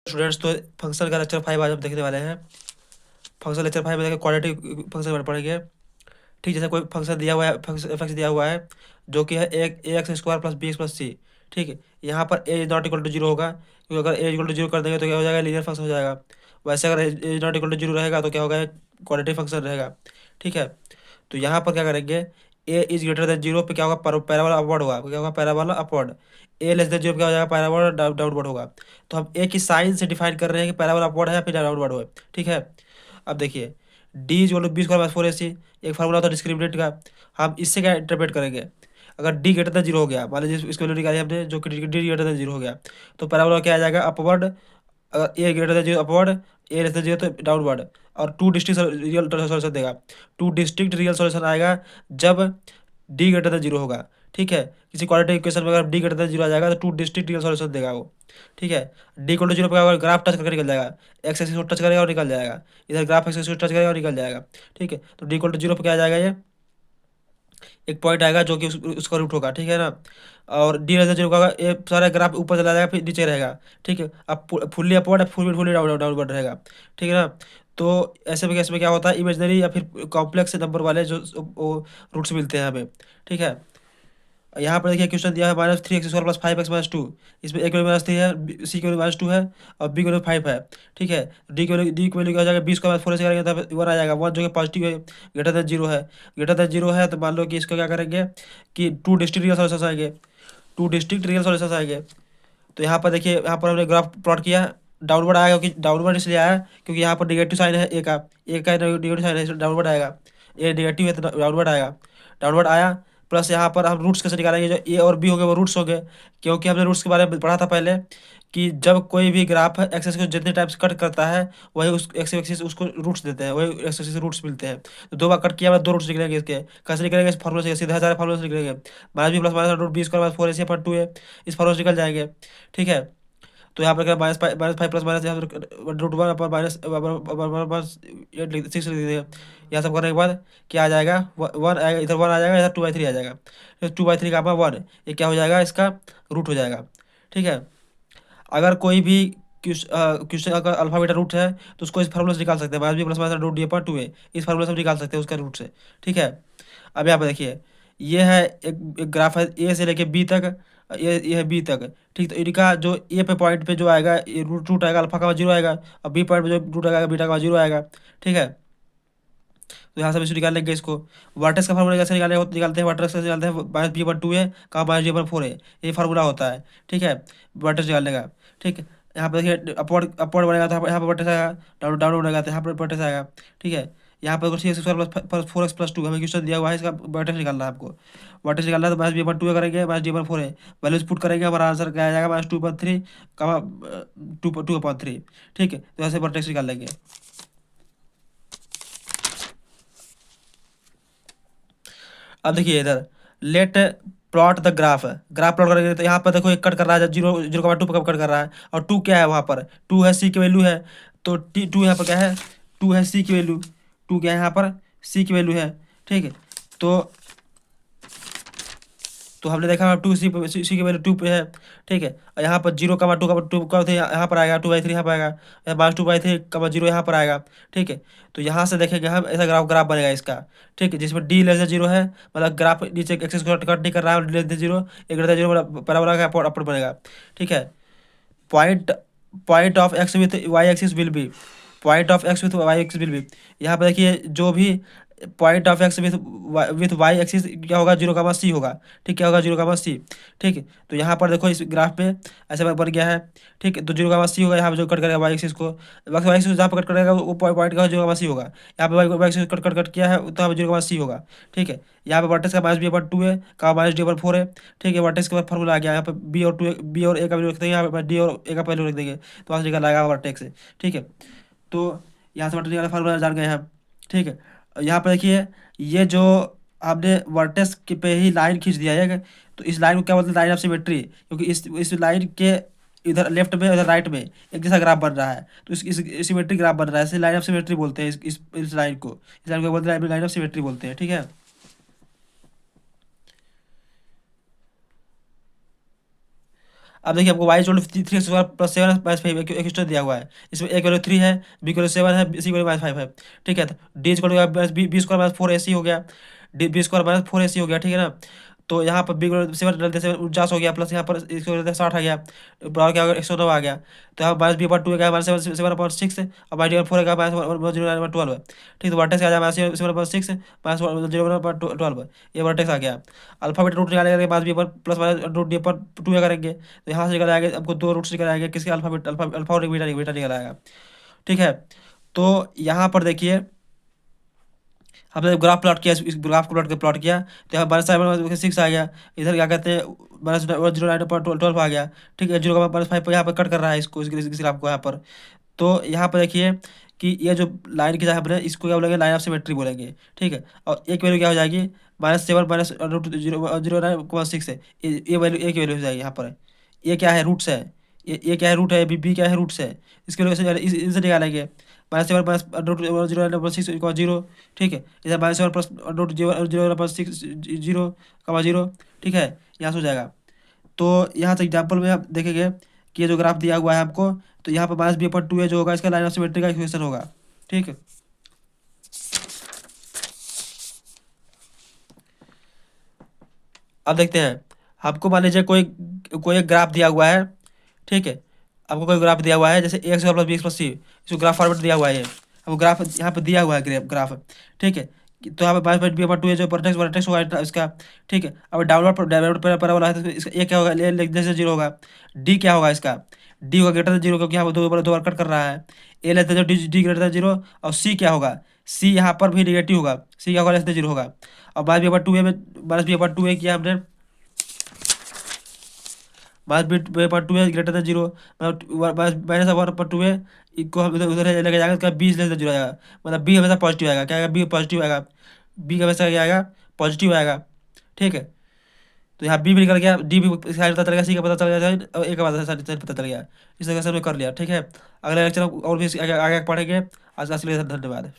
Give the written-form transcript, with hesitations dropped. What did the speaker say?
Students, तो function का lecture 5 आज हम देखने वाले हैं। फंक्शन लेक्चर 5 में देखिए क्वाड्रेटिक फंक्शन पढ़ेंगे। ठीक, जैसे कोई फंक्शन दिया हुआ है, फंक्शन एफ दिया हुआ है जो कि है a x square plus b x plus c. ठीक है, यहाँ पर a is not equal to zero होगा, क्योंकि अगर ए इक्वल टू जीरो कर देंगे तो क्या हो जाएगा, लीनियर फंक्शन हो जाएगा। वैसे अगर ए नॉट इक्वल टू जीरो रहेगा तो क्या होगा, क्वाड्रेटिक फंक्शन रहेगा। ठीक है, तो यहाँ पर क्या करेंगे, ए इज ग्रेटर देन जीरो पे क्या होगा, पैराबोला अपवर्ड होगा, क्या होगा, पैराबोला अपवर्ड। ए लेस देन जीरो पे क्या हो जाएगा, पैराबोला डाउनवर्ड होगा। तो हम ए की साइन से डिफाइन कर रहे हैं कि पैराबोला अपवर्ड है या फिर डाउनवर्ड हो। ठीक है, अब देखिए D is B square minus 4ac, एक फार्मूला होता है डिस्क्रिमिनेंट का। हम इससे क्या इंटरप्रेट करेंगे, अगर डी ग्रेटर देन जीरो हो गया, मान लीजिए इसको वैल्यू निकाली हमने जो कि डी ग्रेटर देन जीरो हो गया, तो पैराबोला क्या आ जाएगा, अपवर्ड। अगर ए ग्रेटर देन जीरो अपवर्ड, ए लेस देन जीरो तो डाउनवर्ड। और टू डिस्टिंक्ट रियल सॉल्यूशन देगा, टू डिस्टिंक्ट रियल सॉल्यूशन आएगा जब डी ग्रेटर देन जीरो होगा। ठीक है, किसी क्वाड्रेटिक इक्वेशन में अगर डी ग्रेटर देन जीरो आ जाएगा तो टू डिस्टिंक्ट रियल सॉल्यूशन देगा वो। ठीक है, डी इक्वल टू जीरो पे अगर ग्राफ टच करके निकल जाएगा, एक्स एक्सिस को टच करेगा और निकल जाएगा, इधर ग्राफ एक्सिस को टच करेगा और निकल जाएगा। ठीक है, तो डी इक्वल टू जीरो पे क्या आ जाएगा, ये एक पॉइंट आएगा जो कि उसका रूट होगा। ठीक है ना, और डी लेस देन जीरो का होगा, ये सारा ग्राफ ऊपर चला जाएगा फिर नीचे रहेगा। ठीक है, अब फुल्ली अपवर्ड है, फुल्ली डाउनवर्ड रहेगा। ठीक है ना, तो ऐसे में केस में क्या होता है, इमेजनरी या फिर कॉम्प्लेक्स नंबर वाले जो रूट्स मिलते हैं हमें। ठीक है, यहाँ पर देखिए क्वेश्चन दिया है -3x² प्लस 5x-2। इसमें ए की वैल्यू -3 है, सी की वैल्यू -2 है और बी की वैल्यू 5 है। ठीक है, डी की वैल्यू क्या हो जाएगा, 20 को -4 से करेंगे तो 1 आ जाएगा, 1 जो कि पॉजिटिव है, ग्रेटर देन जीरो है। ग्रेटर देन जीरो है तो मान लो कि इसको क्या करेंगे कि टू डिस्टिंक्ट रियल सॉल्यूशंस आएंगे, टू डिस्टिंक्ट रियल सॉल्यूशंस आएंगे। तो यहाँ पर देखिए, यहाँ पर हमने ग्राफ प्लॉट किया, डाउनवर्ड आएगा, क्योंकि डाउनवर्ड इसलिए आया क्योंकि यहाँ पर निगेटिव साइन है ए का निगेटिव साइन है, डाउनवर्ड आएगा। ए निगेटिव है तो डाउनवर्ड आएगा, डाउनवर्ड आया। प्लस यहाँ पर हम रूट्स कैसे निकालेंगे, जो ए और बी हो गए वो रूट्स हो गए, क्योंकि हमने रूट्स के बारे में पढ़ा था पहले कि जब कोई भी ग्राफ एक्स एक्सिस को जितने टाइप्स कट करता है वही उस एक्स एक्सिस उसको रूट्स देते हैं, वही एक्स एक्सिस रूट्स मिलते हैं। तो दो बार कट किया बाद दो रूट्स निकलेंगे इसके, कैसे निकलेंगे, इस फॉर्मूले से, सीधा सारे फॉर्मूले से निकलेंगे। Minus B plus minus root B square minus 4ac/2 है, इस फॉर्मूले से निकल जाएंगे। ठीक है, तो यहाँ पर क्या -5 प्लस माइनस यहाँ पर √1 पर माइनस 6 लिख देंगे। यहाँ सब करने के बाद क्या आ जाएगा, 1 आएगा, इधर 1 आ जाएगा, इधर 2/3 आ जाएगा। तो 2/3 का 1, ये क्या हो जाएगा, इसका रूट हो जाएगा। ठीक है, अगर कोई भी क्वेश्चन अगर अल्फा बीटा रूट है तो उसको इस फार्मूले से निकाल सकते हैं, -b प्लस माइनस √d/2a, इस फार्मूले से हम निकाल सकते हैं उसका रूट से। ठीक है, अब यहाँ पर देखिए ये है एक ग्राफ है ए से लेके बी तक, ये है बी तक। ठीक, तो इनका जो ए पे पॉइंट पे जो आएगा ये रूट रूट आएगा, अल्फा का जीरो आएगा, और बी पॉइंट पे जो रूट आएगा बीटा का जीरो आएगा। ठीक है, तो यहाँ से हम निकाल लेंगे इसको। वर्टेक्स का फार्मूला कैसे निकालते हैं, वर्टेक्स कैसे निकालते हैं, -b/2 है का -d/4 है, ये फार्मूला होता है। ठीक है, वर्टेक्स निकालने का। ठीक है, यहाँ पे देखिए अपवर्ड अपवर्ड बनेगा तो यहाँ पर वर्टेक्स आएगा, डाउन डाउन बनेगा तो यहाँ पर वर्टेक्स आएगा। ठीक है, यहाँ पर 3x² प्लस 4x+2 हमें क्वेश्चन दिया हुआ है, इसका वर्टेक्स निकालना है आपको। वर्टेक्स निकालना है तो -b/2 करेंगे, -d/4 है, वैल्यूज पुट करेंगे, हमारा आंसर क्या आ जाएगा, -2/3 का 2/3। ठीक है, तो ऐसे वर्टेक्स निकाल लेंगे। अब देखिए इधर let plot the graph, graph plot करेंगे तो यहाँ पर देखो एक कट कर रहा है, 0.2 पर कट कर रहा है, और 2 क्या है वहाँ पर, 2 है, सी की वैल्यू है। तो 2 यहाँ पर क्या है, 2 है, सी की वैल्यू, 2 क्या है यहाँ पर, सी की वैल्यू है। ठीक है, तो हमने देखा 2 सी की वैल्यू 2 पे है। ठीक है, और यहाँ पर 0, 2 का यहाँ पर आएगा, 2/3 यहाँ पर आएगा, -2/3, 0 यहाँ पर आएगा। ठीक है, तो यहाँ से देखेंगे हम, ऐसा ग्राफ ग्राफ बनेगा इसका। ठीक है, जिसमें डी लेस देन जीरो है, मतलब ग्राफ नीचे एक्सेस को कट नहीं कर रहा है, लेस देन जीरो, एक ग्रेटर जीरो पैराबोला का अपर बनेगा। ठीक है, point point of x with y axis will be, point of x with y axis will be, यहाँ पर देखिए जो भी point of x with y axis क्या होगा, 0, होगा। ठीक, क्या होगा, 0, ठीक है, तो यहाँ पर देखो इस ग्राफ पे ऐसे बन गया है। ठीक है, तो 0, होगा, यहाँ पे जो कट करेगा वाई एक्सिस को, वाई एक्सिस जहाँ पर कट करेगा वो पॉइंट का 0, होगा। यहाँ पे y axis cut cut cut किया है तो यहाँ पे 0, होगा। ठीक है, यहाँ पे वर्टेक्स का -b/2 है का -d/4 है। ठीक है, वर्टेक्स के बाद फॉर्मूला आ गया, यहाँ पे बी और ए का वैल्यू रख देंगे, यहाँ पे डी और ए का वैल्यू रख देंगे, तो वहाँ से निकल आएगा वर्टेक्स से। ठीक है, तो यहाँ से वर्टेक्स का फार्मूला जान गए हम। ठीक है, यहाँ पे देखिए ये जो आपने वर्टेक्स के पे ही लाइन खींच दिया है, तो इस लाइन को क्या बोलते हैं, लाइन ऑफ सिमेट्री, क्योंकि इस लाइन के इधर लेफ्ट में इधर राइट में एक जैसा ग्राफ बन रहा है, तो इस सिमेट्री ग्राफ बन रहा है, इसे लाइन ऑफ सिमेट्री बोलते हैं। इस लाइन को बोलते हैं, लाइन ऑफ सिमेट्री बोलते हैं। ठीक है, अब देखिए आपको y equal to 3x² plus 7 minus 5 एक एक्स्ट्रा दिया हुआ है। इसमें ए की वैल्यू 3 है, बी की वैल्यू 7 है, सी की वैल्यू माइनस 5 है। ठीक है, तो D equal to B square minus 4ac हो गया, D B square minus 4ac हो गया। ठीक है ना, तो यहाँ पर बी 7 डालते 7 49 हो गया, प्लस यहाँ पर इसको डालते 60 आ गया, बराबर क्या हो गया 109 आ गया। तो यहाँ माइनस बी पर 2 का माइनस 7/6 और माइनस 4 का माइनस 0/12 है। ठीक, तो वर्टेक्स आ जाए माइनस 7/6 माइनस 0/12, ये वर्टेक्स आ गया। अल्फाबेट रूट निकालेंगे माइनस बी पर प्लस माइनस रूट डी पर 2 करेंगे, तो यहाँ से निकल आएगा आपको 2 रूट्स निकल आएंगे किसके, अल्फाबेट अल्फा और बीटा बीटा निकल आएगा। ठीक है, तो यहाँ पर देखिए हमने ग्राफ प्लॉट किया, इस ग्राफ को प्लॉट किया, तो यहाँ माइनस 6 आ गया, इधर क्या कहते हैं माइनस 0.12 आ गया। ठीक है, 0 यहाँ पर कट कर रहा है इसको, इस ग्राफ को यहाँ पर। तो यहाँ पर देखिए कि ये जो लाइन की जगह पर है इसको क्या बोलेंगे, लाइन ऑफ सिमेट्री बोलेंगे। ठीक है, और एक वैल्यू क्या हो जाएगी -7 माइनस -0.09/6 है, ये वैल्यू एक वैल्यू हो जाएगी यहाँ पर। ये क्या है, रूट्स है, ये क्या है, रूट है, बी क्या है, रूट्स है। इसके वजह से इनसे निकालेंगे -7 माइनस √0.6 ठीक है, इधर -7 प्लस √0.6 0, ठीक है, यहाँ से हो जाएगा। तो यहाँ से एग्जाम्पल में आप देखेंगे कि ये जो ग्राफ दिया हुआ है आपको, तो यहाँ पर माइनस बी पर 2 है जो होगा इसका लाइन ऑफ सिमेट्री का इक्वेशन होगा। ठीक है, अब देखते हैं, आपको मान लीजिए कोई कोई एक ग्राफ दिया हुआ है। ठीक है, आपको कोई ग्राफ दिया हुआ है जैसे x plus b x plus c, इसको ग्राफ फॉर्मेट दिया हुआ है, आपको ग्राफ यहाँ पे दिया हुआ है ग्राफ। ठीक है, तो यहाँ पे माइनस बी पर 2 है जो वर्टेक्स होगा इसका। ठीक है, अब डाउनवर्ड पर वाला है तो इसका ए क्या होगा, जैसे 0 होगा। डी क्या होगा इसका, डी होगा ग्रेटर देन 0 क्योंकि यहाँ पर दो बार कट कर रहा है। A less than d greater than 0, और सी क्या होगा, सी यहाँ पर भी निगेटिव होगा, सी क्या होगा, लेस देन 0 होगा। और माइनस बी पर 2 है किया हमने, माइनस बी पर 2 है ग्रेटर देन 0, मतलब माइनस 1/2 है, इसको हम उधर उधर लेके जाएंगे, इसका बी लेस देन 0 आएगा, मतलब बी हमेशा पॉजिटिव आएगा। क्या आएगा, बी पॉजिटिव आएगा, बी हमेशा क्या आएगा, पॉजिटिव आएगा। ठीक है, तो यहाँ बी भी निकल गया, डी भी साइड पता चल गया, सी का पता चल गया, और ए का साइड पता चल गया। इस तरह से हमने कर लिया। ठीक है, अगले लेक्चर और भी आगे आगे पढ़ेंगे। आज के लिए धन्यवाद।